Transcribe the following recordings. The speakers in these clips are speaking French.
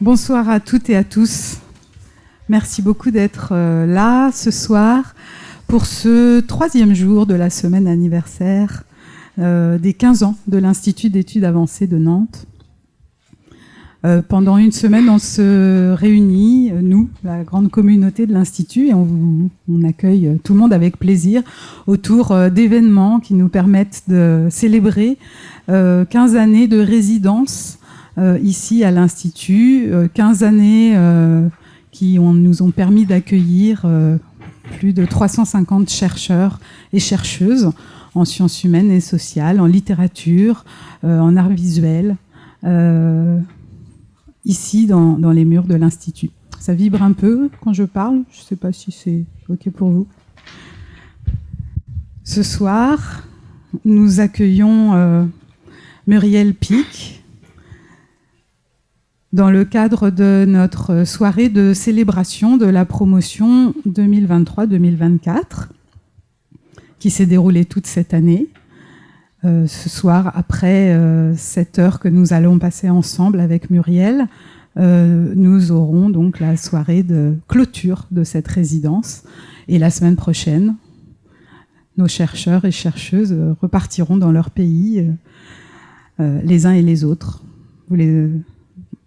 Bonsoir à toutes et à tous. Merci beaucoup d'être là ce soir pour ce 3e jour de la semaine anniversaire des 15 ans de l'Institut d'études avancées de Nantes. Pendant une semaine, on se réunit, nous, la grande communauté de l'Institut, et on accueille tout le monde avec plaisir autour d'événements qui nous permettent de célébrer 15 années de résidence ici à l'Institut, 15 années qui nous ont permis d'accueillir plus de 350 chercheurs et chercheuses en sciences humaines et sociales, en littérature, en arts visuels, ici dans les murs de l'Institut. Ça vibre un peu quand je parle, je ne sais pas si c'est OK pour vous. Ce soir, nous accueillons Muriel Pic dans le cadre de notre soirée de célébration de la promotion 2023-2024 qui s'est déroulée toute cette année. Ce soir, après 7 heures que nous allons passer ensemble avec Muriel, nous aurons donc la soirée de clôture de cette résidence. Et la semaine prochaine, nos chercheurs et chercheuses repartiront dans leur pays, les uns et les autres.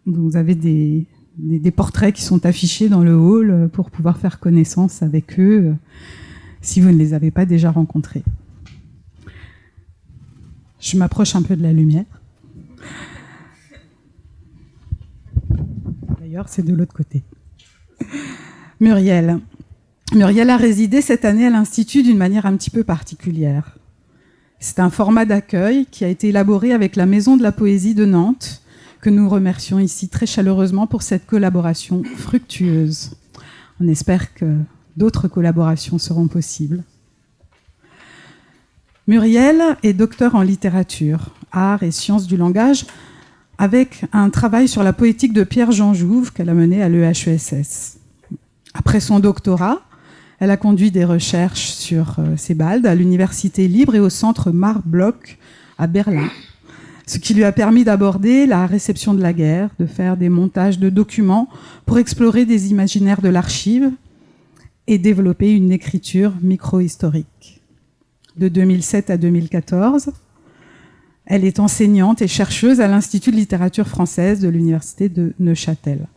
Vous avez des portraits qui sont affichés dans le hall pour pouvoir faire connaissance avec eux si vous ne les avez pas déjà rencontrés. Je m'approche un peu de la lumière. D'ailleurs, c'est de l'autre côté. Muriel. Muriel a résidé cette année à l'Institut d'une manière un petit peu particulière. C'est un format d'accueil qui a été élaboré avec la Maison de la Poésie de Nantes, que nous remercions ici très chaleureusement pour cette collaboration fructueuse. On espère que d'autres collaborations seront possibles. Muriel est docteur en littérature, art et sciences du langage, avec un travail sur la poétique de Pierre-Jean Jouve qu'elle a mené à l'EHESS. Après son doctorat, elle a conduit des recherches sur Sebald à l'Université libre et au centre Marbloch à Berlin, ce qui lui a permis d'aborder la réception de la guerre, de faire des montages de documents pour explorer des imaginaires de l'archive et développer une écriture micro-historique. De 2007 à 2014, elle est enseignante et chercheuse à l'Institut de littérature française de l'Université de Neuchâtel.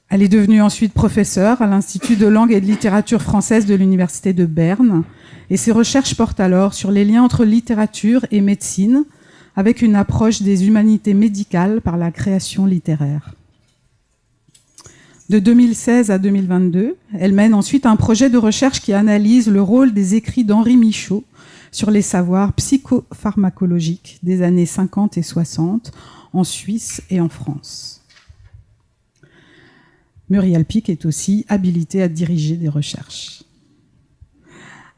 Elle est devenue ensuite professeure à l'Institut de langue et de littérature française de l'Université de Berne, et ses recherches portent alors sur les liens entre littérature et médecine, avec une approche des humanités médicales par la création littéraire. De 2016 à 2022, elle mène ensuite un projet de recherche qui analyse le rôle des écrits d'Henri Michaud sur les savoirs psychopharmacologiques des années 50 et 60 en Suisse et en France. Muriel Pic est aussi habilitée à diriger des recherches.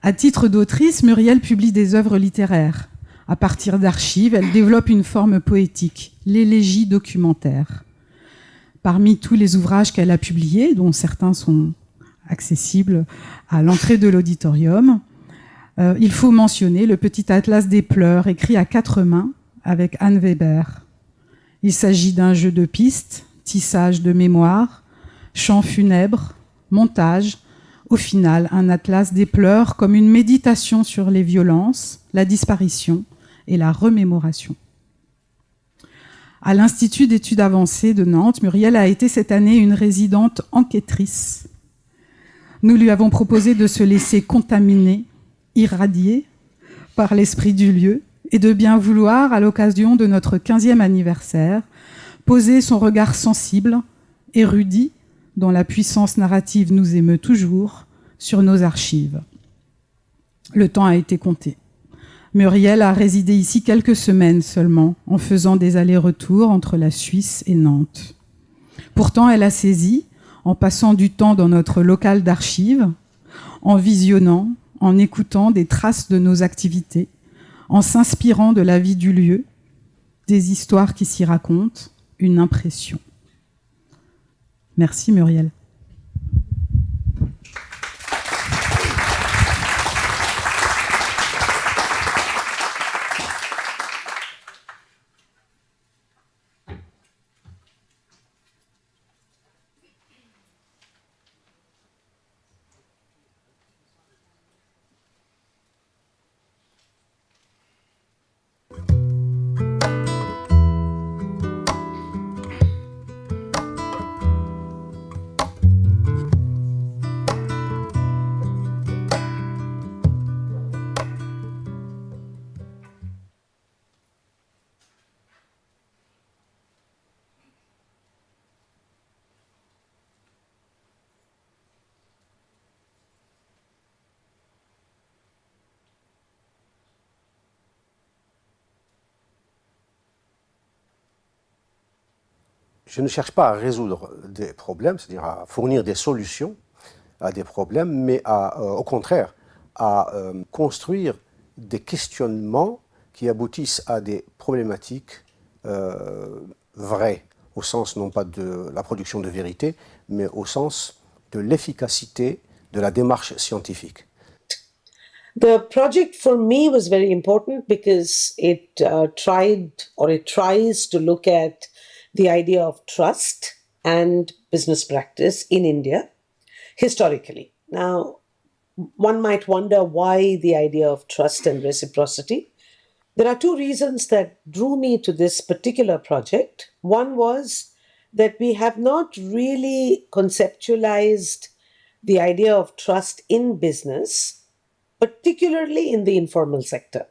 À titre d'autrice, Muriel publie des œuvres littéraires. À partir d'archives, elle développe une forme poétique, l'élégie documentaire. Parmi tous les ouvrages qu'elle a publiés, dont certains sont accessibles à l'entrée de l'auditorium, il faut mentionner le petit atlas des pleurs écrit à 4 mains avec Anne Weber. Il s'agit d'un jeu de pistes, tissage de mémoire, chant funèbre, montage, au final un atlas des pleurs comme une méditation sur les violences, la disparition et la remémoration. À l'Institut d'études avancées de Nantes, Muriel a été cette année une résidente enquêtrice. Nous lui avons proposé de se laisser contaminer, irradier par l'esprit du lieu et de bien vouloir, à l'occasion de notre 15e anniversaire, poser son regard sensible, érudit, dont la puissance narrative nous émeut toujours, sur nos archives. Le temps a été compté. Muriel a résidé ici quelques semaines seulement, en faisant des allers-retours entre la Suisse et Nantes. Pourtant, elle a saisi, en passant du temps dans notre local d'archives, en visionnant, en écoutant des traces de nos activités, en s'inspirant de la vie du lieu, des histoires qui s'y racontent, une impression. Merci Muriel. Je ne cherche pas à résoudre des problèmes, c'est-à-dire à fournir des solutions à des problèmes, mais au contraire, à construire des questionnements qui aboutissent à des problématiques vraies, au sens non pas de la production de vérité, mais au sens de l'efficacité de la démarche scientifique. The project for me was very important because it tries to look at the idea of trust and business practice in India historically. Now, one might wonder why the idea of trust and reciprocity. There are two reasons that drew me to this particular project. One was that we have not really conceptualized the idea of trust in business, particularly in the informal sector.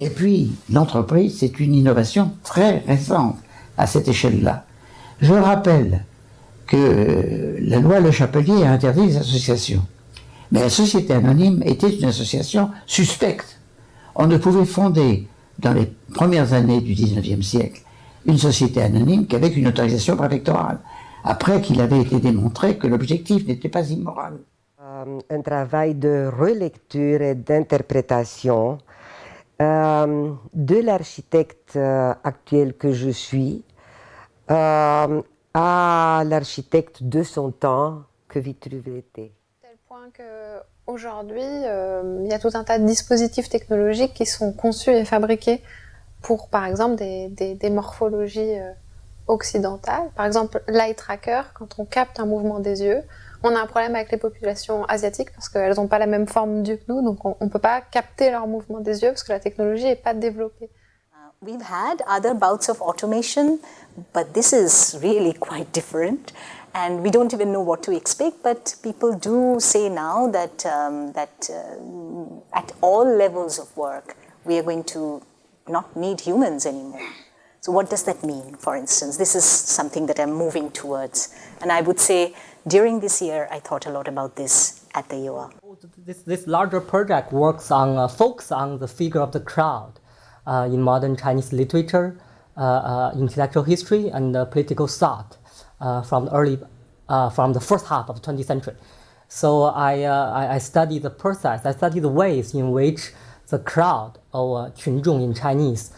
Et puis, l'entreprise, c'est une innovation très récente à cette échelle-là. Je rappelle que la loi Le Chapelier a interdit les associations. Mais la société anonyme était une association suspecte. On ne pouvait fonder, dans les premières années du XIXe siècle, une société anonyme qu'avec une autorisation préfectorale, après qu'il avait été démontré que l'objectif n'était pas immoral. Un travail de relecture et d'interprétation de l'architecte actuel que je suis à l'architecte de son temps que Vitruve était. Tel point qu'aujourd'hui, il y a tout un tas de dispositifs technologiques qui sont conçus et fabriqués pour, par exemple, des morphologies occidentales. Par exemple, l'eye tracker, quand on capte un mouvement des yeux, on a un problème avec les populations asiatiques parce qu'elles n'ont pas la même forme d'yeux que nous, donc on ne peut pas capter leur mouvement des yeux parce que la technologie n'est pas développée. We've had other bouts of automation, but this is really quite different. And we don't even know what to expect, but people do say now that, at all levels of work, we are going to not need humans anymore. So what does that mean, for instance? This is something that I'm moving towards. And I would say during this year, I thought a lot about this at the UR. This larger project works on, focus on the figure of the crowd in modern Chinese literature, intellectual history, and political thought from the first half of the 20th century. So I study the process, I study the ways in which the crowd, or 群众 in Chinese,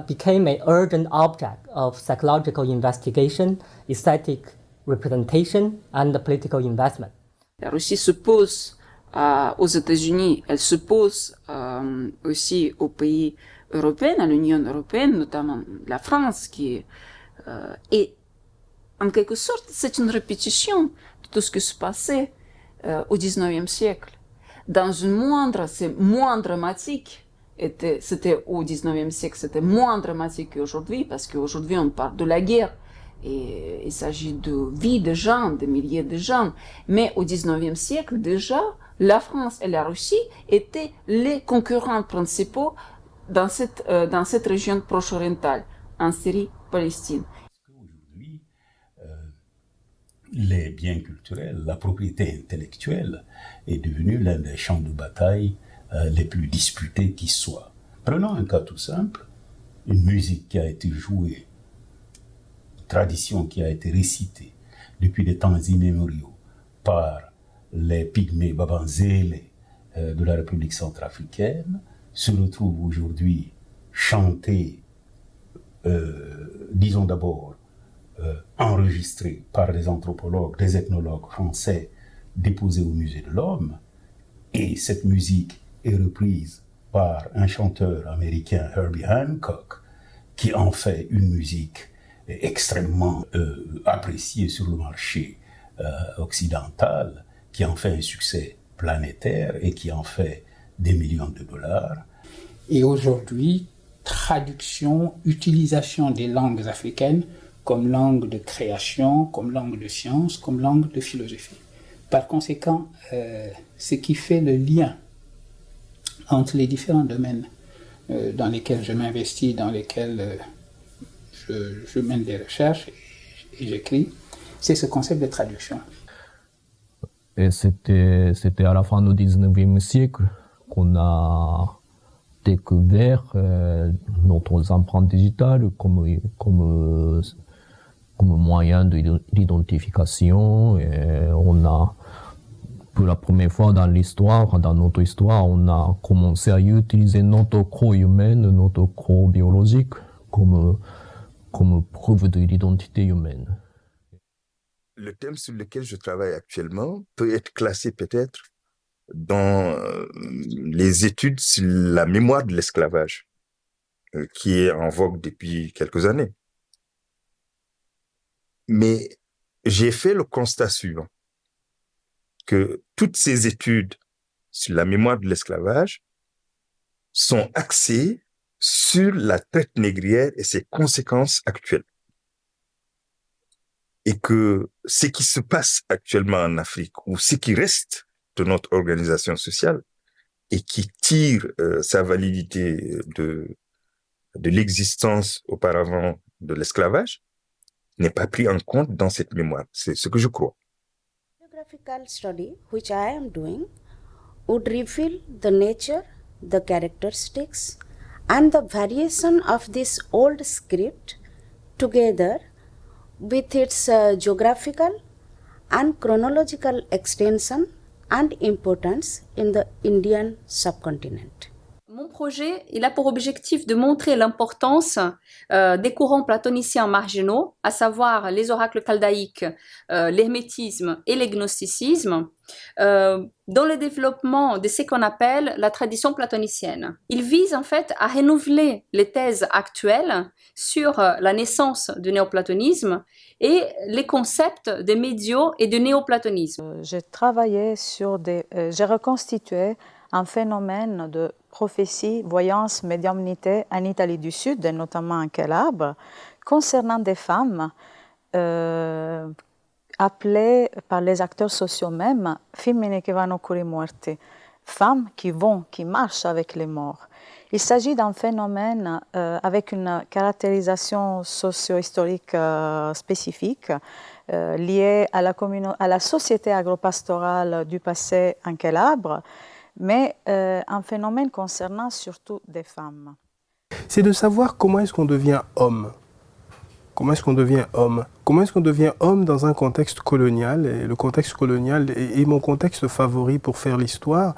became an urgent object of psychological investigation, aesthetic representation, and political investment. La Russie se pose aux États-Unis, elle se pose aussi aux pays européens, à l'Union européenne, notamment la France, qui est en quelque sorte, c'est une répétition de tout ce qui se passait au XIXe siècle. Dans une moindre, c'est moins dramatique. C'était au XIXe siècle, c'était moins dramatique qu'aujourd'hui, parce qu'aujourd'hui on parle de la guerre. Et il s'agit de vie de gens, de milliers de gens. Mais au XIXe siècle, déjà, la France et la Russie étaient les concurrents principaux dans cette région proche-orientale, en Syrie, Palestine. Aujourd'hui, les biens culturels, la propriété intellectuelle est devenue l'un des champs de bataille les plus disputés qui soient. Prenons un cas tout simple, une musique qui a été jouée, une tradition qui a été récitée depuis des temps immémoriaux par les pygmées Babanzele de la République centrafricaine, se retrouve aujourd'hui chantée, disons d'abord, enregistrée par des anthropologues, des ethnologues français, déposée au Musée de l'Homme, et cette musique est reprise par un chanteur américain, Herbie Hancock, qui en fait une musique extrêmement appréciée sur le marché occidental, qui en fait un succès planétaire et qui en fait des millions de dollars. Et aujourd'hui, traduction, utilisation des langues africaines comme langue de création, comme langue de science, comme langue de philosophie. Par conséquent, ce qui fait le lien entre les différents domaines dans lesquels je m'investis, dans lesquels je mène des recherches et j'écris, c'est ce concept de traduction. Et c'était à la fin du 19e siècle qu'on a découvert notre empreinte digitale comme comme moyen de l'identification. Et on a, pour la première fois dans l'histoire, dans notre histoire, on a commencé à utiliser notre corps humain, notre corps biologique comme preuve de l'identité humaine. Le thème sur lequel je travaille actuellement peut être classé peut-être dans les études sur la mémoire de l'esclavage, qui est en vogue depuis quelques années. Mais j'ai fait le constat suivant, que toutes ces études sur la mémoire de l'esclavage sont axées sur la traite négrière et ses conséquences actuelles. Et que ce qui se passe actuellement en Afrique, ou ce qui reste de notre organisation sociale, et qui tire sa validité de l'existence auparavant de l'esclavage, n'est pas pris en compte dans cette mémoire. C'est ce que je crois. Geographical study, which I am doing, would reveal the nature, the characteristics, and the variation of this old script together with its geographical and chronological extension and importance in the Indian subcontinent. Mon projet, il a pour objectif de montrer l'importance des courants platoniciens marginaux, à savoir les oracles chaldaïques, l'hermétisme et les gnosticismes, dans le développement de ce qu'on appelle la tradition platonicienne. Il vise en fait à renouveler les thèses actuelles sur la naissance du néoplatonisme et les concepts de médio et de néoplatonisme. J'ai travaillé sur j'ai reconstitué un phénomène de prophétie, voyance, médiumnité en Italie du Sud, et notamment en Calabre, concernant des femmes appelées par les acteurs sociaux même femmine che vanno con i morti, femmes qui marchent avec les morts. Il s'agit d'un phénomène avec une caractérisation socio-historique spécifique liée à la société agropastorale du passé en Calabre, mais un phénomène concernant surtout des femmes. C'est de savoir comment est-ce qu'on devient homme. Comment est-ce qu'on devient homme? Comment est-ce qu'on devient homme dans un contexte colonial? Et le contexte colonial est mon contexte favori pour faire l'histoire.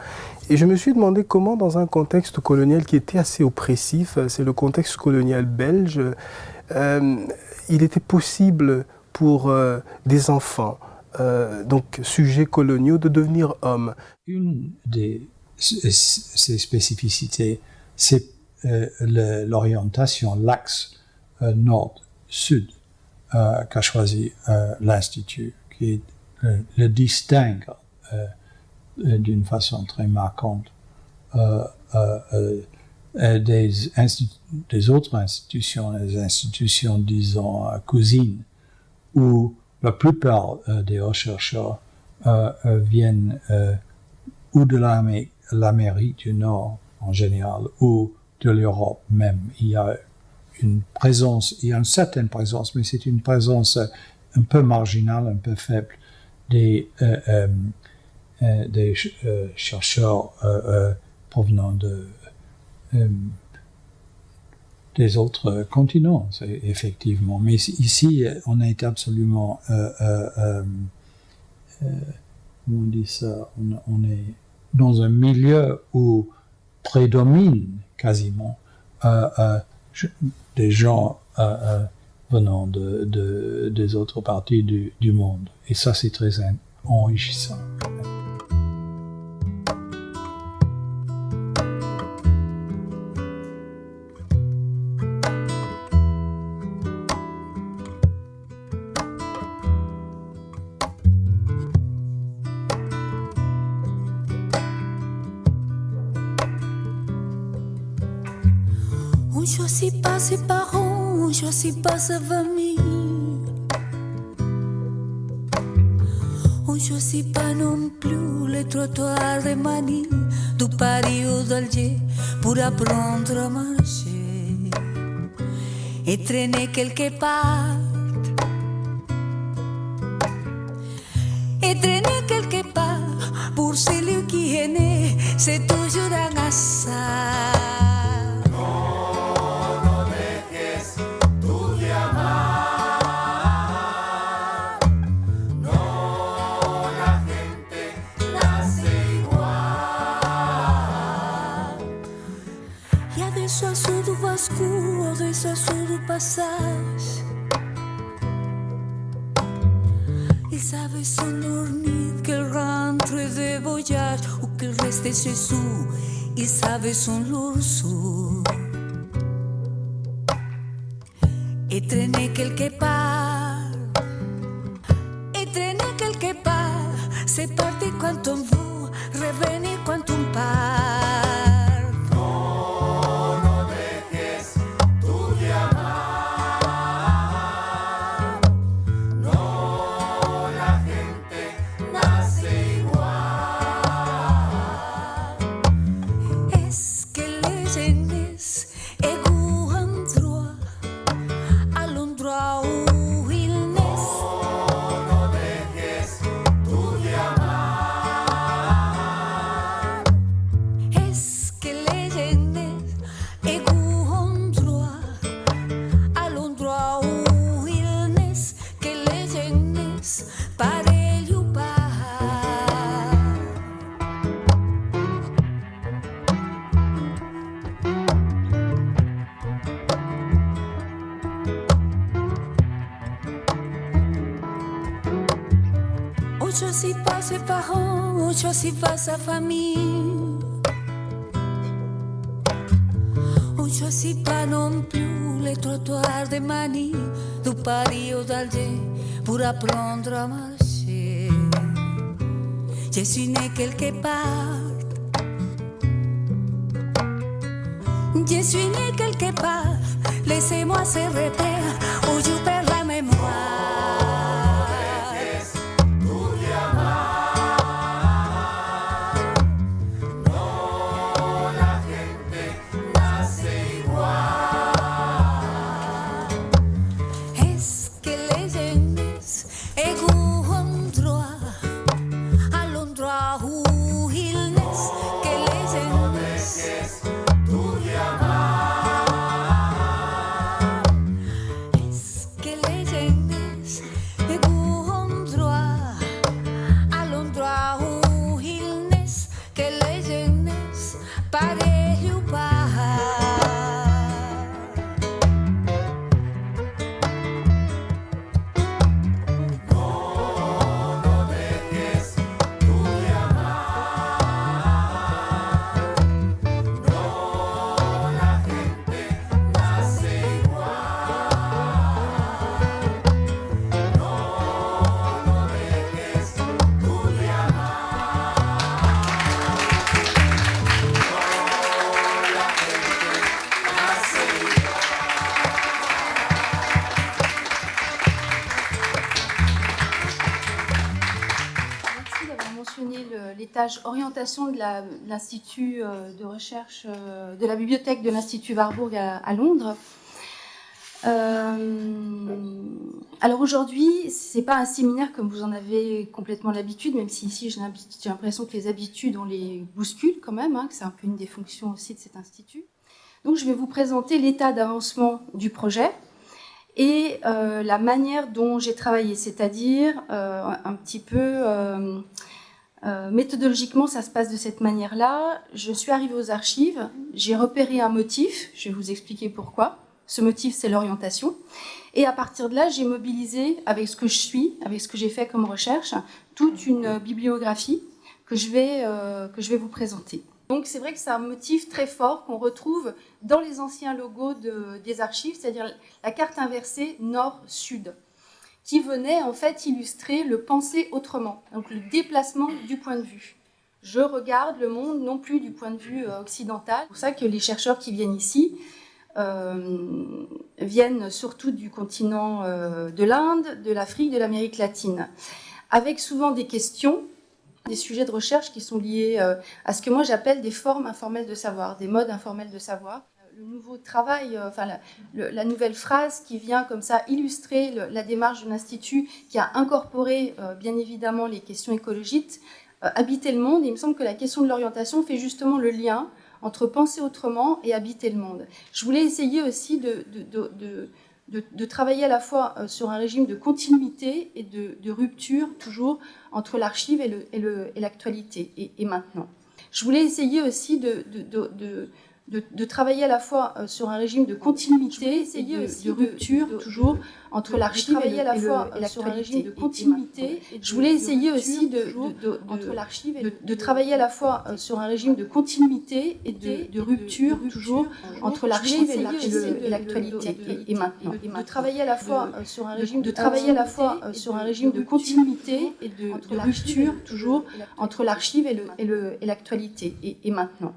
Et je me suis demandé comment, dans un contexte colonial qui était assez oppressif, c'est le contexte colonial belge, il était possible pour des enfants, donc sujets coloniaux, de devenir hommes. Une de ces spécificités, c'est l'orientation, l'axe nord-sud qu'a choisi l'Institut, qui le distingue d'une façon très marquante des autres institutions, les institutions, disons, cousines, où la plupart des chercheurs viennent ou de l'Amérique du Nord en général, ou de l'Europe même. Il y a une certaine présence, mais c'est une présence un peu marginale, un peu faible des chercheurs provenant des autres continents, effectivement. Mais ici, on a été absolument, comment on dit ça, on est dans un milieu où prédomine quasiment des gens venant des autres parties du monde. Et ça, c'est très enrichissant. Je suis passé par où, je suis passé vers je suis pas non plus les trottoirs de Manille, du Paris ou d'Alger, pour apprendre à marcher et traîner quelque part. Et traîner quelque part, pour celui qui est né, c'est toujours un hasard. pensa sul passage. Il savait son ornith qu'elle rentre de voyage ou qu'elle restait chez sous. Il savait son l'ourson et traînait quelque part. Et traîner quelque part. C'est parti quand on veut, revenir quand on part. Mucho si pas ses parents, mucho si pas sa famille. Mucho si pas non plus les trottoirs de Manille, du Paris ou d'Alger, pour apprendre à marcher. Je suis né quelque part. Je suis né quelque part. Laissez-moi ce repère où je perds la mémoire. Orientation de l'Institut de recherche de la bibliothèque de l'Institut Warburg à Londres. Alors aujourd'hui, c'est pas un séminaire comme vous en avez complètement l'habitude, même si ici j'ai l'impression que les habitudes on les bouscule quand même, hein, que c'est un peu une des fonctions aussi de cet institut. Donc je vais vous présenter l'état d'avancement du projet et la manière dont j'ai travaillé, c'est-à-dire un petit peu méthodologiquement, ça se passe de cette manière-là. Je suis arrivée aux archives, j'ai repéré un motif, je vais vous expliquer pourquoi. Ce motif, c'est l'orientation. Et à partir de là, j'ai mobilisé, avec ce que je suis, avec ce que j'ai fait comme recherche, toute une bibliographie que je vais vous présenter. Donc c'est vrai que c'est un motif très fort qu'on retrouve dans les anciens logos des archives, c'est-à-dire la carte inversée nord-sud, qui venait en fait illustrer le penser autrement, donc le déplacement du point de vue. Je regarde le monde non plus du point de vue occidental. C'est pour ça que les chercheurs qui viennent ici viennent surtout du continent de l'Inde, de l'Afrique, de l'Amérique latine, avec souvent des questions, des sujets de recherche qui sont liés à ce que moi j'appelle des formes informelles de savoir, des modes informels de savoir. Le nouveau travail, la nouvelle phrase qui vient comme ça illustrer la démarche de l'Institut qui a incorporé bien évidemment les questions écologiques, habiter le monde. Et il me semble que la question de l'orientation fait justement le lien entre penser autrement et habiter le monde. Je voulais essayer aussi de travailler à la fois sur un régime de continuité et de rupture toujours entre l'archive et l'actualité et maintenant. Je voulais essayer aussi de travailler à la fois sur un régime de continuité et de rupture, toujours, entre l'archive et l'actualité. Je voulais essayer aussi de travailler à la fois sur un régime de continuité et de rupture, toujours, entre l'archive et l'actualité. Et maintenant. De travailler à la fois sur un régime de continuité et de rupture, toujours, entre l'archive et l'actualité. Et maintenant.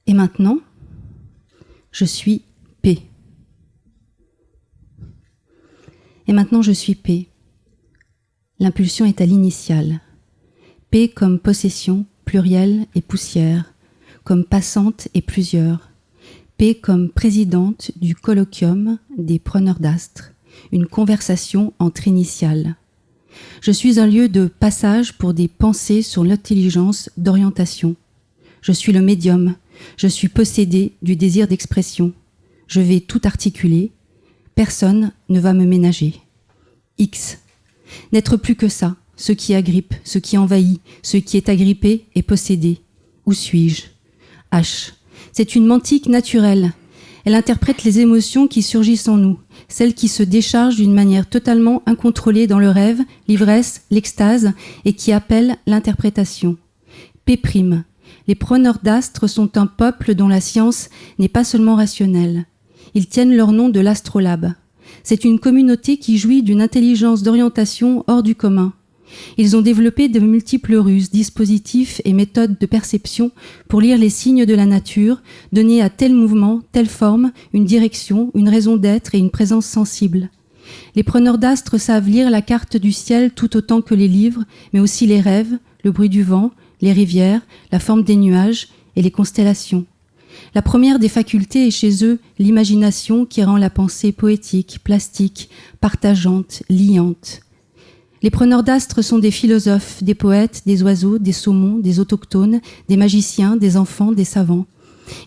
Et maintenant, je suis P. Et maintenant, je suis P. L'impulsion est à l'initiale. P comme possession, pluriel et poussière, comme passante et plusieurs. P comme présidente du colloquium des preneurs d'astres, une conversation entre initiales. Je suis un lieu de passage pour des pensées sur l'intelligence d'orientation. Je suis le médium. Je suis possédé du désir d'expression. Je vais tout articuler. Personne ne va me ménager. X. N'être plus que ça, ce qui agrippe, ce qui envahit, ce qui est agrippé et possédé. Où suis-je? H. C'est une mantique naturelle. Elle interprète les émotions qui surgissent en nous, celles qui se déchargent d'une manière totalement incontrôlée dans le rêve, l'ivresse, l'extase et qui appellent l'interprétation. P'. Les preneurs d'astres sont un peuple dont la science n'est pas seulement rationnelle. Ils tiennent leur nom de l'astrolabe. C'est une communauté qui jouit d'une intelligence d'orientation hors du commun. Ils ont développé de multiples ruses, dispositifs et méthodes de perception pour lire les signes de la nature, donner à tel mouvement, telle forme, une direction, une raison d'être et une présence sensible. Les preneurs d'astres savent lire la carte du ciel tout autant que les livres, mais aussi les rêves, le bruit du vent, les rivières, la forme des nuages et les constellations. La première des facultés est chez eux l'imagination qui rend la pensée poétique, plastique, partageante, liante. Les preneurs d'astres sont des philosophes, des poètes, des oiseaux, des saumons, des autochtones, des magiciens, des enfants, des savants.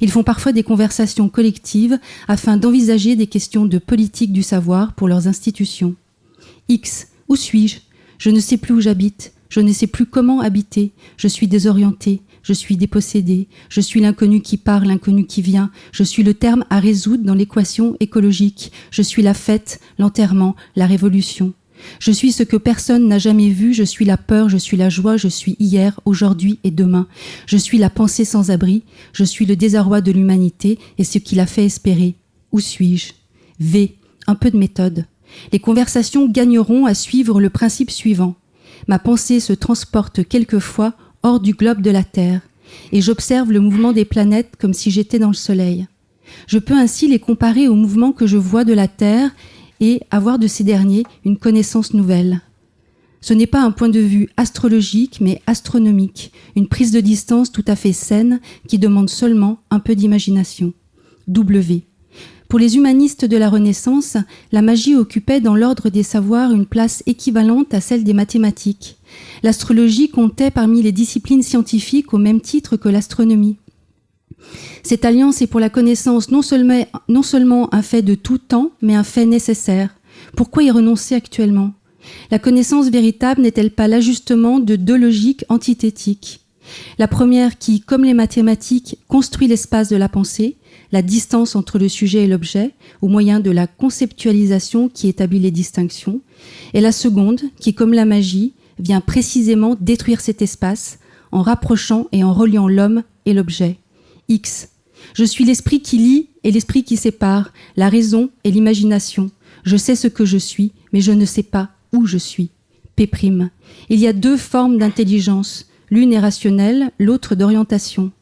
Ils font parfois des conversations collectives afin d'envisager des questions de politique du savoir pour leurs institutions. X. Où suis-je? Je ne sais plus où j'habite. Je ne sais plus comment habiter, je suis désorienté, je suis dépossédé, je suis l'inconnu qui part, l'inconnu qui vient, je suis le terme à résoudre dans l'équation écologique, je suis la fête, l'enterrement, la révolution. Je suis ce que personne n'a jamais vu, je suis la peur, je suis la joie, je suis hier, aujourd'hui et demain. Je suis la pensée sans abri, je suis le désarroi de l'humanité et ce qui l'a fait espérer. Où suis-je? V. Un peu de méthode. Les conversations gagneront à suivre le principe suivant. Ma pensée se transporte quelquefois hors du globe de la Terre, et j'observe le mouvement des planètes comme si j'étais dans le Soleil. Je peux ainsi les comparer au mouvement que je vois de la Terre et avoir de ces derniers une connaissance nouvelle. Ce n'est pas un point de vue astrologique, mais astronomique, une prise de distance tout à fait saine qui demande seulement un peu d'imagination. W. Pour les humanistes de la Renaissance, la magie occupait dans l'ordre des savoirs une place équivalente à celle des mathématiques. L'astrologie comptait parmi les disciplines scientifiques au même titre que l'astronomie. Cette alliance est pour la connaissance non seulement un fait de tout temps, mais un fait nécessaire. Pourquoi y renoncer actuellement? La connaissance véritable n'est-elle pas l'ajustement de deux logiques antithétiques? La première qui, comme les mathématiques, construit l'espace de la pensée, la distance entre le sujet et l'objet, au moyen de la conceptualisation qui établit les distinctions, et la seconde qui, comme la magie, vient précisément détruire cet espace en rapprochant et en reliant l'homme et l'objet. X. Je suis l'esprit qui lie et l'esprit qui sépare, la raison et l'imagination. Je sais ce que je suis, mais je ne sais pas où je suis. P'. Il y a deux formes d'intelligence. L'une est rationnelle, l'autre d'orientation.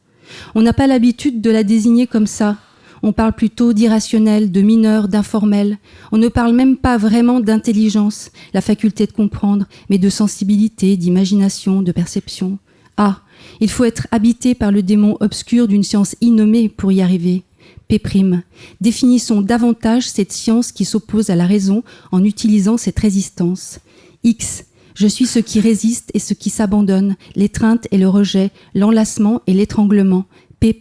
On n'a pas l'habitude de la désigner comme ça. On parle plutôt d'irrationnel, de mineur, d'informel. On ne parle même pas vraiment d'intelligence, la faculté de comprendre, mais de sensibilité, d'imagination, de perception. Ah, il faut être habité par le démon obscur d'une science innommée pour y arriver. P'. Définissons davantage cette science qui s'oppose à la raison en utilisant cette résistance. X. Je suis ce qui résiste et ce qui s'abandonne, l'étreinte et le rejet, l'enlacement et l'étranglement. P'.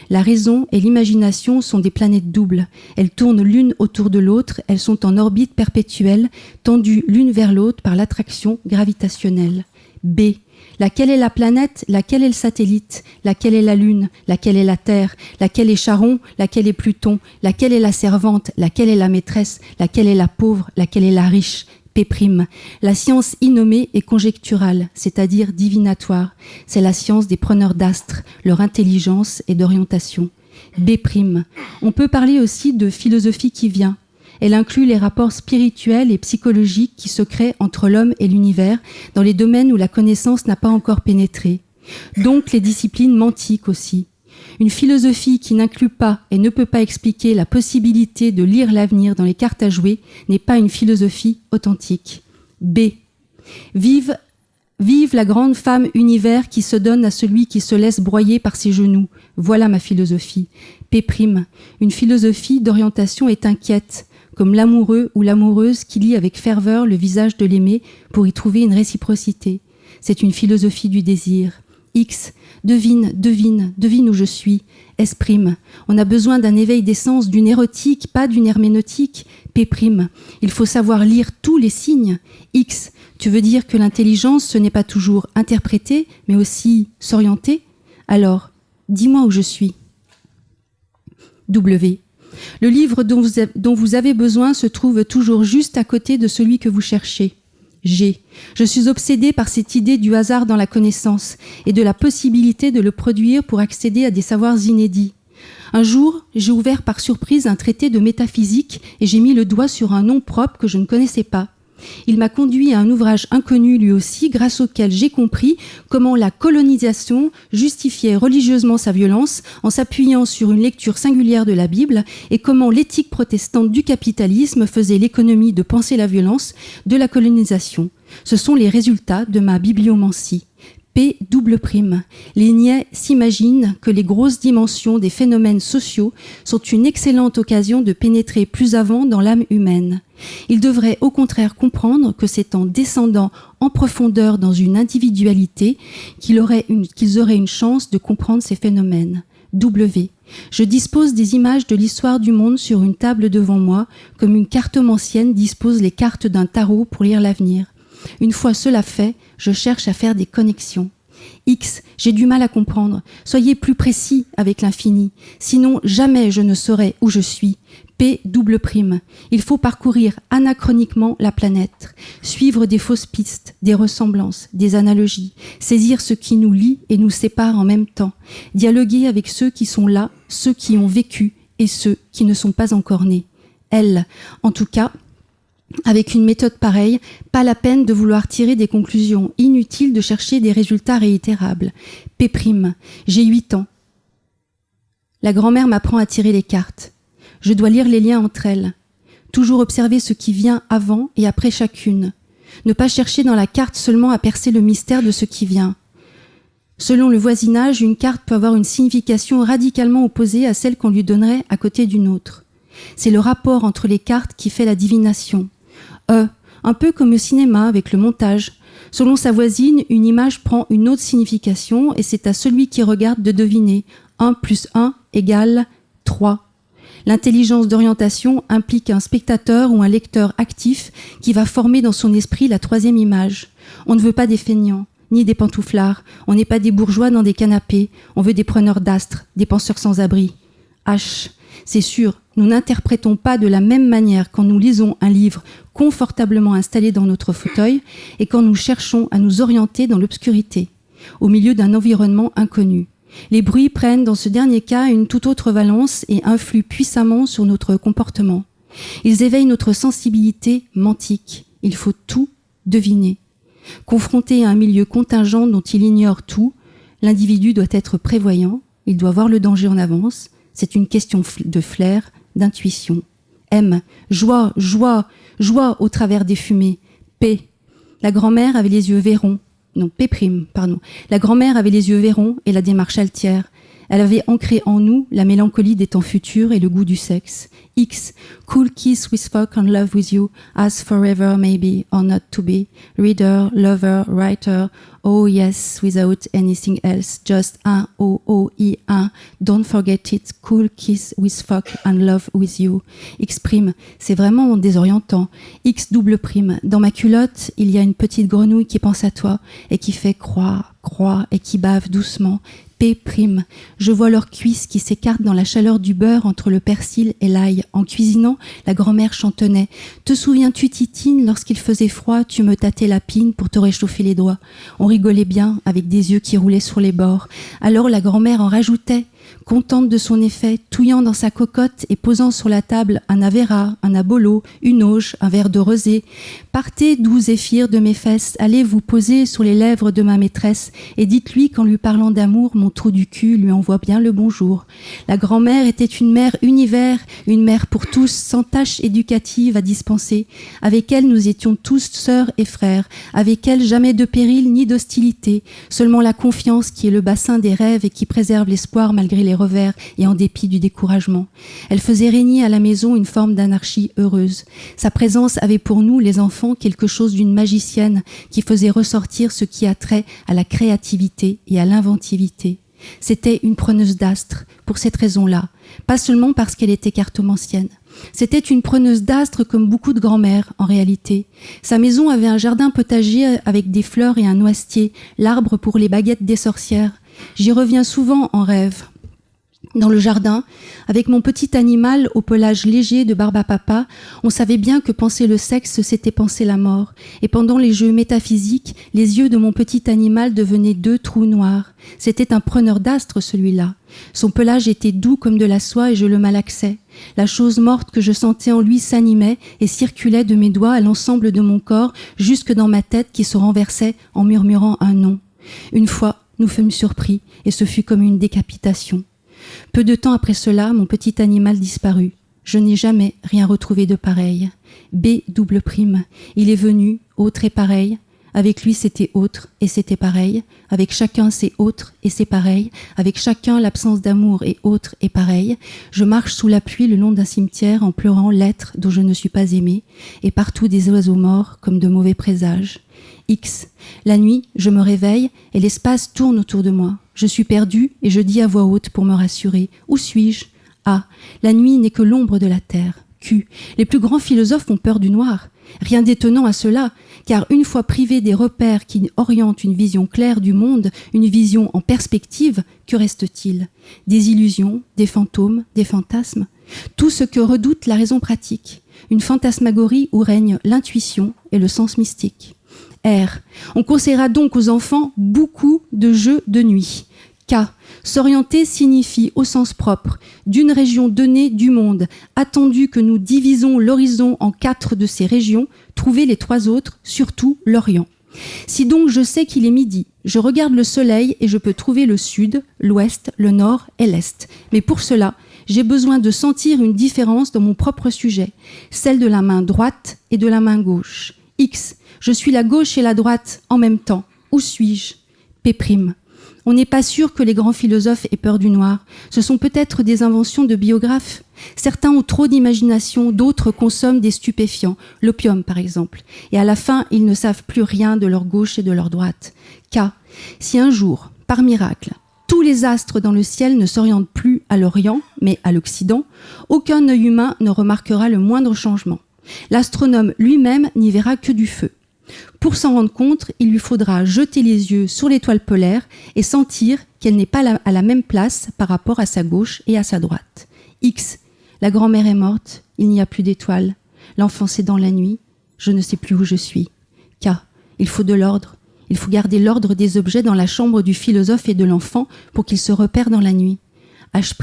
La raison et l'imagination sont des planètes doubles. Elles tournent l'une autour de l'autre, elles sont en orbite perpétuelle, tendues l'une vers l'autre par l'attraction gravitationnelle. B. Laquelle est la planète? Laquelle est le satellite? Laquelle est la Lune? Laquelle est la Terre? Laquelle est Charon? Laquelle est Pluton? Laquelle est la servante? Laquelle est la maîtresse? Laquelle est la pauvre? Laquelle est la riche? P'. La science innommée est conjecturale, c'est-à-dire divinatoire. C'est la science des preneurs d'astres, leur intelligence et d'orientation. B'. On peut parler aussi de philosophie qui vient. Elle inclut les rapports spirituels et psychologiques qui se créent entre l'homme et l'univers dans les domaines où la connaissance n'a pas encore pénétré. Donc les disciplines mantiques aussi. Une philosophie qui n'inclut pas et ne peut pas expliquer la possibilité de lire l'avenir dans les cartes à jouer n'est pas une philosophie authentique. B. Vive la grande femme univers qui se donne à celui qui se laisse broyer par ses genoux. Voilà ma philosophie. P'. Une philosophie d'orientation est inquiète, comme l'amoureux ou l'amoureuse qui lit avec ferveur le visage de l'aimé pour y trouver une réciprocité. C'est une philosophie du désir. X. Devine où je suis. S'. On a besoin d'un éveil des sens, d'une érotique, pas d'une herméneutique. P'. Il faut savoir lire tous les signes. X. Tu veux dire que l'intelligence, ce n'est pas toujours interpréter, mais aussi s'orienter? Alors, dis-moi où je suis. W. Le livre dont vous avez besoin se trouve toujours juste à côté de celui que vous cherchez. G. Je suis obsédée par cette idée du hasard dans la connaissance et de la possibilité de le produire pour accéder à des savoirs inédits. Un jour, j'ai ouvert par surprise un traité de métaphysique et j'ai mis le doigt sur un nom propre que je ne connaissais pas. Il m'a conduit à un ouvrage inconnu lui aussi, grâce auquel j'ai compris comment la colonisation justifiait religieusement sa violence en s'appuyant sur une lecture singulière de la Bible et comment l'éthique protestante du capitalisme faisait l'économie de penser la violence de la colonisation. Ce sont les résultats de ma bibliomancie. P'. Les niais s'imaginent que les grosses dimensions des phénomènes sociaux sont une excellente occasion de pénétrer plus avant dans l'âme humaine. Ils devraient au contraire comprendre que c'est en descendant en profondeur dans une individualité qu'ils auraient une chance de comprendre ces phénomènes. W. Je dispose des images de l'histoire du monde sur une table devant moi, comme une cartomancienne dispose les cartes d'un tarot pour lire l'avenir. Une fois cela fait, je cherche à faire des connexions. X, j'ai du mal à comprendre. Soyez plus précis avec l'infini. Sinon, jamais je ne saurai où je suis. P'. Il faut parcourir anachroniquement la planète, suivre des fausses pistes, des ressemblances, des analogies, saisir ce qui nous lie et nous sépare en même temps, dialoguer avec ceux qui sont là, ceux qui ont vécu et ceux qui ne sont pas encore nés. L. En tout cas, avec une méthode pareille, pas la peine de vouloir tirer des conclusions, inutile de chercher des résultats réitérables. P'. J'ai 8 ans. La grand-mère m'apprend à tirer les cartes. Je dois lire les liens entre elles. Toujours observer ce qui vient avant et après chacune. Ne pas chercher dans la carte seulement à percer le mystère de ce qui vient. Selon le voisinage, une carte peut avoir une signification radicalement opposée à celle qu'on lui donnerait à côté d'une autre. C'est le rapport entre les cartes qui fait la divination. Un peu comme au cinéma avec le montage. Selon sa voisine, une image prend une autre signification et c'est à celui qui regarde de deviner. 1 + 1 = 3. L'intelligence d'orientation implique un spectateur ou un lecteur actif qui va former dans son esprit la troisième image. On ne veut pas des feignants, ni des pantouflards. On n'est pas des bourgeois dans des canapés. On veut des preneurs d'astres, des penseurs sans abri. H. C'est sûr, nous n'interprétons pas de la même manière quand nous lisons un livre confortablement installé dans notre fauteuil et quand nous cherchons à nous orienter dans l'obscurité, au milieu d'un environnement inconnu. Les bruits prennent dans ce dernier cas une toute autre valence et influent puissamment sur notre comportement. Ils éveillent notre sensibilité mantique. Il faut tout deviner. Confronté à un milieu contingent dont il ignore tout, l'individu doit être prévoyant, il doit voir le danger en avance. C'est une question de flair, d'intuition. M. Joie, joie, joie au travers des fumées. P. La grand-mère avait les yeux vairons. Non, P', pardon. La grand-mère avait les yeux vairons et la démarche altière. Elle avait ancré en nous la mélancolie des temps futurs et le goût du sexe. X, cool kiss with fuck and love with you, as forever maybe or not to be. Reader, lover, writer, oh yes, without anything else, just un, oh, oh, un, don't forget it, cool kiss with fuck and love with you. X', c'est vraiment désorientant. X double prime, dans ma culotte, il y a une petite grenouille qui pense à toi et qui fait croire et qui bave doucement. P', je vois leurs cuisses qui s'écartent dans la chaleur du beurre entre le persil et l'ail. En cuisinant, la grand-mère chantonnait. Te souviens-tu, Titine, lorsqu'il faisait froid, tu me tâtais la pine pour te réchauffer les doigts. On rigolait bien, avec des yeux qui roulaient sur les bords. Alors la grand-mère en rajoutait, contente de son effet, touillant dans sa cocotte et posant sur la table un Avera, un Abolo, une auge, un verre de rosé. Partez, doux zéphyr de mes fesses, allez vous poser sur les lèvres de ma maîtresse et dites-lui qu'en lui parlant d'amour, mon trou du cul lui envoie bien le bonjour. La grand-mère était une mère univers, une mère pour tous, sans tâche éducative à dispenser. Avec elle, nous étions tous sœurs et frères. Avec elle, jamais de péril ni d'hostilité. Seulement la confiance qui est le bassin des rêves et qui préserve l'espoir malgré les revers et en dépit du découragement. Elle faisait régner à la maison une forme d'anarchie heureuse. Sa présence avait pour nous, les enfants, quelque chose d'une magicienne qui faisait ressortir ce qui a trait à la créativité et à l'inventivité. C'était une preneuse d'astres, pour cette raison-là, pas seulement parce qu'elle était cartomancienne. C'était une preneuse d'astres comme beaucoup de grand-mères, en réalité. Sa maison avait un jardin potager avec des fleurs et un noisetier, l'arbre pour les baguettes des sorcières. J'y reviens souvent en rêve. Dans le jardin, avec mon petit animal au pelage léger de barbe à papa, on savait bien que penser le sexe, c'était penser la mort. Et pendant les jeux métaphysiques, les yeux de mon petit animal devenaient 2 trous noirs. C'était un preneur d'astres, celui-là. Son pelage était doux comme de la soie et je le malaxais. La chose morte que je sentais en lui s'animait et circulait de mes doigts à l'ensemble de mon corps, jusque dans ma tête qui se renversait en murmurant un nom. Une fois, nous fûmes surpris et ce fut comme une décapitation. Peu de temps après cela, mon petit animal disparut. Je n'ai jamais rien retrouvé de pareil. B', il est venu, autre et pareil. Avec lui, c'était autre et c'était pareil. Avec chacun, c'est autre et c'est pareil. Avec chacun, l'absence d'amour est autre et pareil. Je marche sous la pluie le long d'un cimetière en pleurant l'être dont je ne suis pas aimé. Et partout des oiseaux morts comme de mauvais présages. X. La nuit, je me réveille et l'espace tourne autour de moi. Je suis perdue et je dis à voix haute pour me rassurer. Où suis-je? A. La nuit n'est que l'ombre de la terre. Q. Les plus grands philosophes ont peur du noir. Rien d'étonnant à cela, car une fois privés des repères qui orientent une vision claire du monde, une vision en perspective, que reste-t-il? Des illusions, des fantômes, des fantasmes? Tout ce que redoute la raison pratique. Une fantasmagorie où règne l'intuition et le sens mystique. R. On conseillera donc aux enfants beaucoup de jeux de nuit. K. S'orienter signifie au sens propre d'une région donnée du monde, attendu que nous divisons l'horizon en 4 de ces régions, trouver les 3 autres, surtout l'Orient. Si donc je sais qu'il est midi, je regarde le soleil et je peux trouver le sud, l'ouest, le nord et l'est. Mais pour cela, j'ai besoin de sentir une différence dans mon propre sujet, celle de la main droite et de la main gauche. X. Je suis la gauche et la droite en même temps. Où suis-je? P'. On n'est pas sûr que les grands philosophes aient peur du noir. Ce sont peut-être des inventions de biographes. Certains ont trop d'imagination, d'autres consomment des stupéfiants, l'opium par exemple. Et à la fin, ils ne savent plus rien de leur gauche et de leur droite. K. Si un jour, par miracle, tous les astres dans le ciel ne s'orientent plus à l'Orient, mais à l'Occident, aucun œil humain ne remarquera le moindre changement. L'astronome lui-même n'y verra que du feu. Pour s'en rendre compte, il lui faudra jeter les yeux sur l'étoile polaire et sentir qu'elle n'est pas à la même place par rapport à sa gauche et à sa droite. X. La grand-mère est morte, il n'y a plus d'étoiles. L'enfance est dans la nuit, je ne sais plus où je suis. K. Il faut de l'ordre. Il faut garder l'ordre des objets dans la chambre du philosophe et de l'enfant pour qu'ils se repèrent dans la nuit. H'.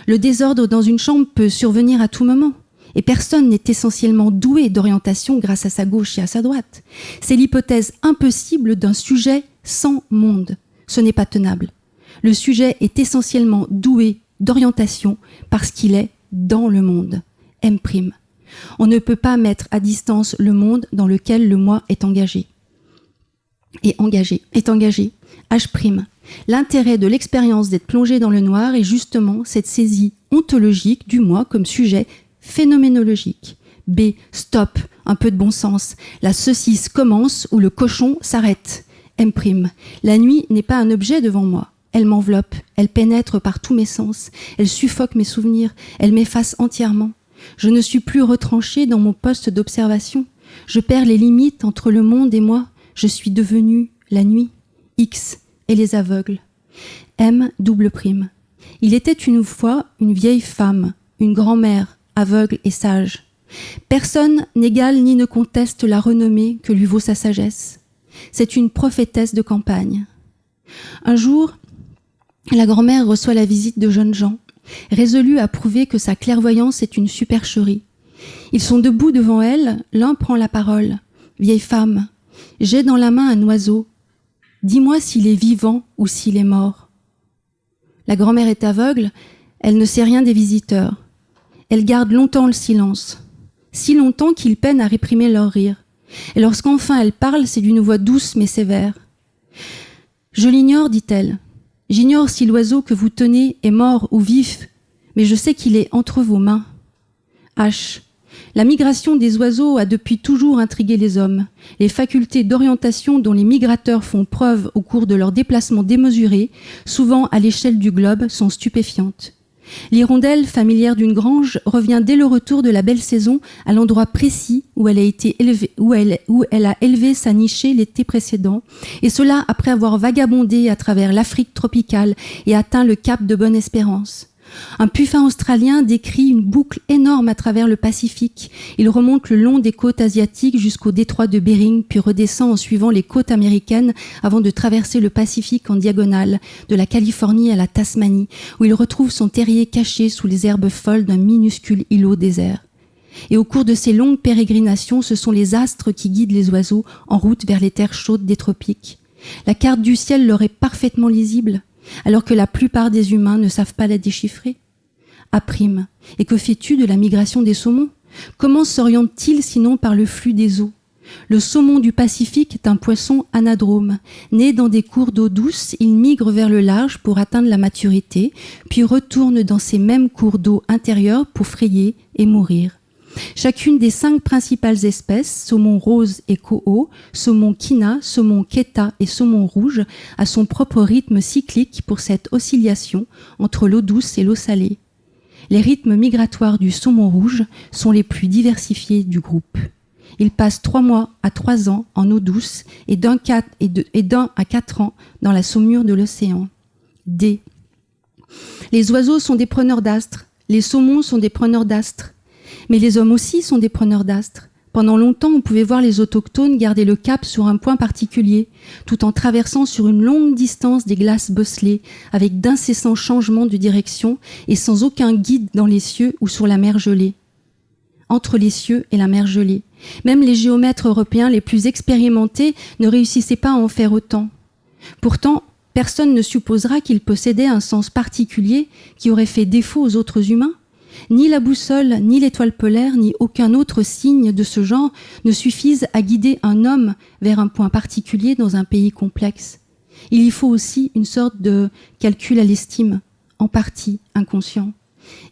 Le désordre dans une chambre peut survenir à tout moment. Et personne n'est essentiellement doué d'orientation grâce à sa gauche et à sa droite. C'est l'hypothèse impossible d'un sujet sans monde. Ce n'est pas tenable. Le sujet est essentiellement doué d'orientation parce qu'il est dans le monde. M'. On ne peut pas mettre à distance le monde dans lequel le moi est engagé. est engagé. H'. L'intérêt de l'expérience d'être plongé dans le noir est justement cette saisie ontologique du moi comme sujet phénoménologique. B. Stop, un peu de bon sens. La saucisse commence où le cochon s'arrête. M'. La nuit n'est pas un objet devant moi. Elle m'enveloppe, elle pénètre par tous mes sens, elle suffoque mes souvenirs, elle m'efface entièrement. Je ne suis plus retranché dans mon poste d'observation. Je perds les limites entre le monde et moi. Je suis devenu la nuit. X et les aveugles. M'. Il était une fois une vieille femme, une grand-mère, aveugle et sage. Personne n'égale ni ne conteste la renommée que lui vaut sa sagesse. C'est une prophétesse de campagne. Un jour, la grand-mère reçoit la visite de jeunes gens, résolus à prouver que sa clairvoyance est une supercherie. Ils sont debout devant elle, l'un prend la parole. « Vieille femme, j'ai dans la main un oiseau. Dis-moi s'il est vivant ou s'il est mort. » La grand-mère est aveugle, elle ne sait rien des visiteurs. Elle garde longtemps le silence, si longtemps qu'ils peinent à réprimer leur rire. Et lorsqu'enfin elle parle, c'est d'une voix douce mais sévère. « Je l'ignore, dit-elle. J'ignore si l'oiseau que vous tenez est mort ou vif, mais je sais qu'il est entre vos mains. » H. La migration des oiseaux a depuis toujours intrigué les hommes. Les facultés d'orientation dont les migrateurs font preuve au cours de leurs déplacements démesurés, souvent à l'échelle du globe, sont stupéfiantes. L'hirondelle, familière d'une grange, revient dès le retour de la belle saison à l'endroit précis où elle a élevé sa nichée l'été précédent, et cela après avoir vagabondé à travers l'Afrique tropicale et atteint le cap de Bonne-Espérance. Un puffin australien décrit une boucle énorme à travers le Pacifique. Il remonte le long des côtes asiatiques jusqu'au détroit de Bering, puis redescend en suivant les côtes américaines avant de traverser le Pacifique en diagonale, de la Californie à la Tasmanie, où il retrouve son terrier caché sous les herbes folles d'un minuscule îlot désert. Et au cours de ces longues pérégrinations, ce sont les astres qui guident les oiseaux en route vers les terres chaudes des tropiques. La carte du ciel leur est parfaitement lisible, alors que la plupart des humains ne savent pas la déchiffrer. A'. Et que fais-tu de la migration des saumons? Comment s'oriente-t-il sinon par le flux des eaux? Le saumon du Pacifique est un poisson anadrome. Né dans des cours d'eau douce, il migre vers le large pour atteindre la maturité, puis retourne dans ces mêmes cours d'eau intérieurs pour frayer et mourir. Chacune des 5 principales espèces, saumon rose et koho, saumon kina, saumon keta et saumon rouge, a son propre rythme cyclique pour cette oscillation entre l'eau douce et l'eau salée. Les rythmes migratoires du saumon rouge sont les plus diversifiés du groupe. Il passe 3 mois à 3 ans en eau douce et d'1 à 4 ans dans la saumure de l'océan. D. Les oiseaux sont des preneurs d'astres, les saumons sont des preneurs d'astres. Mais les hommes aussi sont des preneurs d'astres. Pendant longtemps, on pouvait voir les autochtones garder le cap sur un point particulier, tout en traversant sur une longue distance des glaces bosselées, avec d'incessants changements de direction et sans aucun guide dans les cieux ou sur la mer gelée. Entre les cieux et la mer gelée. Même les géomètres européens les plus expérimentés ne réussissaient pas à en faire autant. Pourtant, personne ne supposera qu'ils possédaient un sens particulier qui aurait fait défaut aux autres humains. Ni la boussole, ni l'étoile polaire, ni aucun autre signe de ce genre ne suffisent à guider un homme vers un point particulier dans un pays complexe. Il y faut aussi une sorte de calcul à l'estime, en partie inconscient.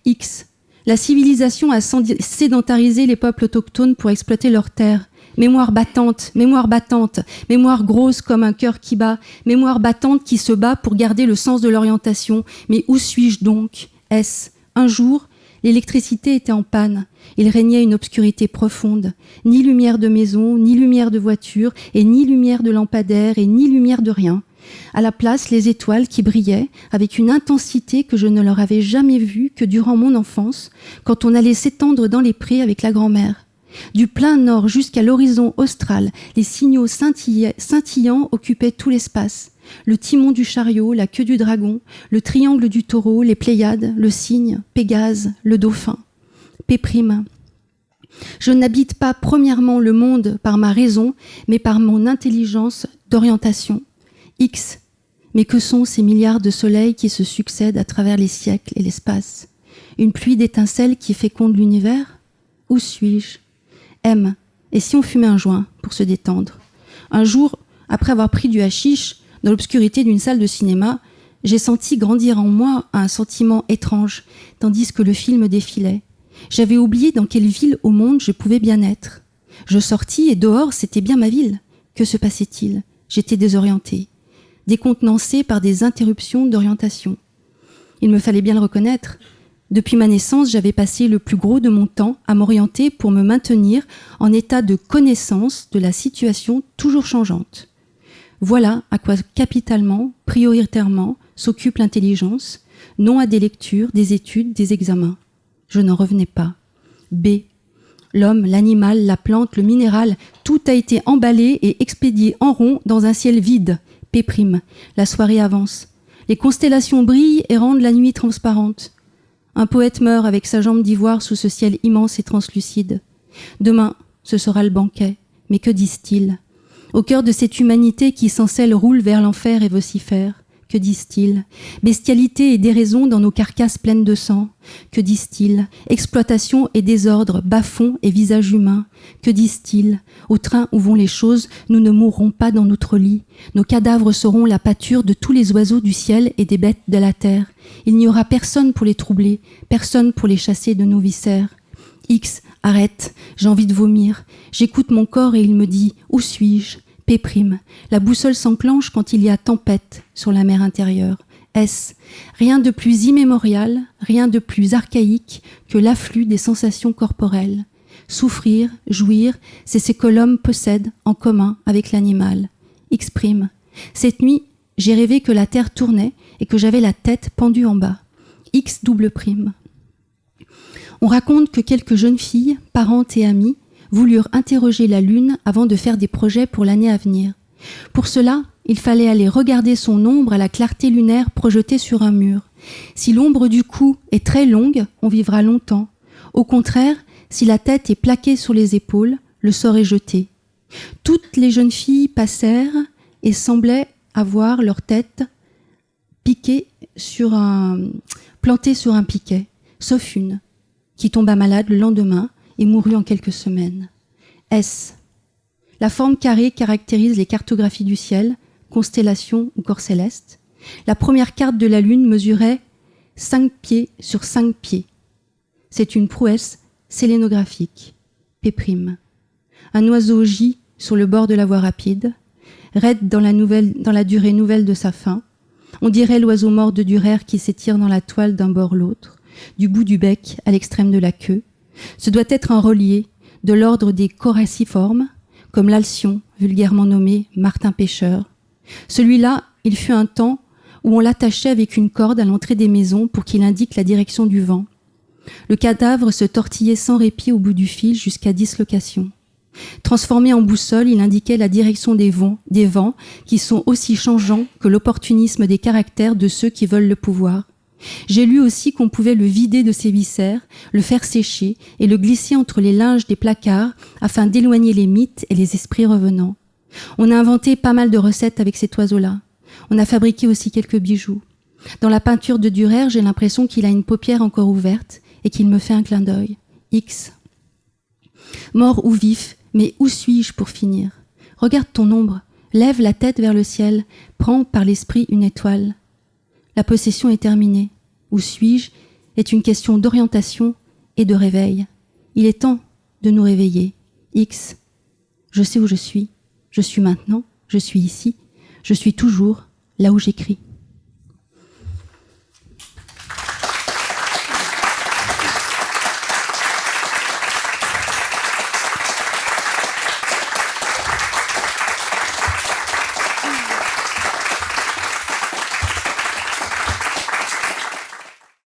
X. La civilisation a sédentarisé les peuples autochtones pour exploiter leurs terres. Mémoire battante, mémoire grosse comme un cœur qui bat, mémoire battante qui se bat pour garder le sens de l'orientation. Mais où suis-je donc? S. Un jour, l'électricité était en panne. Il régnait une obscurité profonde. Ni lumière de maison, ni lumière de voiture, et ni lumière de lampadaire, et ni lumière de rien. À la place, les étoiles qui brillaient avec une intensité que je ne leur avais jamais vue que durant mon enfance, quand on allait s'étendre dans les prés avec la grand-mère. Du plein nord jusqu'à l'horizon austral, les signaux scintillants occupaient tout l'espace. Le timon du chariot, la queue du dragon, le triangle du taureau, les Pléiades, le cygne, Pégase, le dauphin. P'. Je n'habite pas premièrement le monde par ma raison, mais par mon intelligence d'orientation. X. Mais que sont ces milliards de soleils qui se succèdent à travers les siècles et l'espace? Une pluie d'étincelles qui féconde l'univers? Où suis-je? M. Et si on fumait un joint pour se détendre? Un jour, Après avoir pris du hashish dans l'obscurité d'une salle de cinéma, j'ai senti grandir en moi un sentiment étrange, tandis que le film défilait. J'avais oublié dans quelle ville au monde je pouvais bien être. Je sortis et dehors, c'était bien ma ville. Que se passait-il? J'étais désorientée, décontenancée par des interruptions d'orientation. Il me fallait bien le reconnaître. Depuis ma naissance, j'avais passé le plus gros de mon temps à m'orienter pour me maintenir en état de connaissance de la situation toujours changeante. Voilà à quoi capitalement, prioritairement, s'occupe l'intelligence, non à des lectures, des études, des examens. Je n'en revenais pas. B. L'homme, l'animal, la plante, le minéral, tout a été emballé et expédié en rond dans un ciel vide. P'. La soirée avance. Les constellations brillent et rendent la nuit transparente. Un poète meurt avec sa jambe d'ivoire sous ce ciel immense et translucide. Demain, ce sera le banquet. Mais que disent-ils? Au cœur de cette humanité qui sans cesse roule vers l'enfer et vocifère, que disent-ils? Bestialité et déraison dans nos carcasses pleines de sang, que disent-ils? Exploitation et désordre, bas-fond et visage humain, que disent-ils? Au train où vont les choses, nous ne mourrons pas dans notre lit. Nos cadavres seront la pâture de tous les oiseaux du ciel et des bêtes de la terre. Il n'y aura personne pour les troubler, personne pour les chasser de nos viscères. X, arrête, j'ai envie de vomir. J'écoute mon corps et il me dit « Où suis-je » P'. La boussole s'enclenche quand il y a tempête sur la mer intérieure. S. Rien de plus immémorial, rien de plus archaïque que l'afflux des sensations corporelles. Souffrir, jouir, c'est ce que l'homme possède en commun avec l'animal. X'. Cette nuit, j'ai rêvé que la terre tournait et que j'avais la tête pendue en bas. X'. On raconte que quelques jeunes filles, parentes et amies, voulurent interroger la Lune avant de faire des projets pour l'année à venir. Pour cela, il fallait aller regarder son ombre à la clarté lunaire projetée sur un mur. Si l'ombre du cou est très longue, on vivra longtemps. Au contraire, si la tête est plaquée sur les épaules, le sort est jeté. Toutes les jeunes filles passèrent et semblaient avoir leur tête plantée sur un piquet, sauf une, qui tomba malade le lendemain et mourut en quelques semaines. S. La forme carrée caractérise les cartographies du ciel, constellations ou corps célestes. La première carte de la Lune mesurait 5 pieds sur 5 pieds. C'est une prouesse sélénographique. P'. Un oiseau gît sur le bord de la voie rapide, raide dans la durée nouvelle de sa fin. On dirait l'oiseau mort de Dürer qui s'étire dans la toile d'un bord l'autre, du bout du bec à l'extrême de la queue. Ce doit être un relié de l'ordre des coraciformes, comme l'alcyon, vulgairement nommé Martin Pêcheur. Celui-là, il fut un temps où on l'attachait avec une corde à l'entrée des maisons pour qu'il indique la direction du vent. Le cadavre se tortillait sans répit au bout du fil jusqu'à dislocation. Transformé en boussole, il indiquait la direction des vents qui sont aussi changeants que l'opportunisme des caractères de ceux qui veulent le pouvoir. J'ai lu aussi qu'on pouvait le vider de ses viscères, le faire sécher et le glisser entre les linges des placards afin d'éloigner les mythes et les esprits revenants. On a inventé pas mal de recettes avec cet oiseau-là. On a fabriqué aussi quelques bijoux. Dans la peinture de Dürer, j'ai l'impression qu'il a une paupière encore ouverte et qu'il me fait un clin d'œil. X. Mort ou vif, mais où suis-je pour finir? Regarde ton ombre, lève la tête vers le ciel, prends par l'esprit une étoile. La possession est terminée. Où suis-je est une question d'orientation et de réveil. Il est temps de nous réveiller. X. Je sais où je suis. Je suis maintenant. Je suis ici. Je suis toujours là où j'écris.